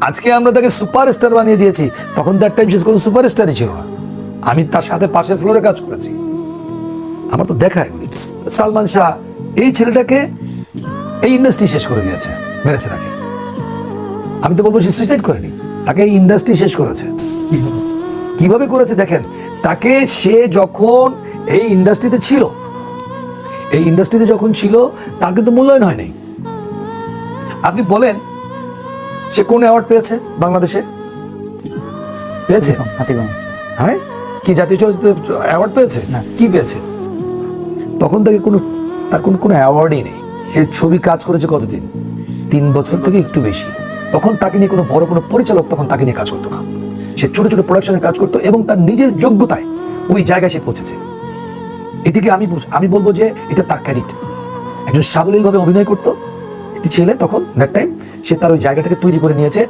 আজকে আমরা তাকে সুপারস্টার বানিয়ে দিয়েছি, তখন তার টাইম শেষ কোনো সুপারস্টারই ছিল না। আমি তার সাথে পাশের ফ্লোরে কাজ করেছি, আমার তো দেখায়। সালমান শাহ এই ছেলেটাকে এই ইন্ডাস্ট্রি শেষ করে দিয়েছে, মেরেছে তাকে। আমি তো বলবো সে সুইসাইড করেনি, তাকে এই ইন্ডাস্ট্রি শেষ করেছে। কিভাবে করেছে দেখেন, তাকে সে যখন এই ইন্ডাস্ট্রিতে ছিল, এই ইন্ডাস্ট্রিতে যখন ছিল তার কিন্তু মূল্যায়ন হয়নি। আপনি বলেন সে কোন অ্যাওয়ার্ড পেয়েছে বাংলাদেশে? পেয়েছে? হ্যাঁ, কি জাতীয় চলচ্চিত্র অ্যাওয়ার্ড পেয়েছে? না। কি পেয়েছে? তখন তাকে তার কোনো অ্যাওয়ার্ডই নেই। সে ছবি কাজ করেছে কতদিন? 3 বছর থেকে একটু বেশি। তখন তাকে নিয়ে কোনো বড় কোনো পরিচালক তখন তাকে নিয়ে কাজ করতো না। সে ছোট ছোট প্রোডাকশনে কাজ করতো এবং তার নিজের যোগ্যতায় ওই জায়গায় সে পৌঁছেছে। এটিকে আমি বলবো যে এটা তার ক্রেডিট। একজন সাবলীলভাবে অভিনয় করতো একটি ছেলে, তখন দ্যাট টাইম সে তার ওই জায়গাটাকে তৈরি করে নিয়েছে।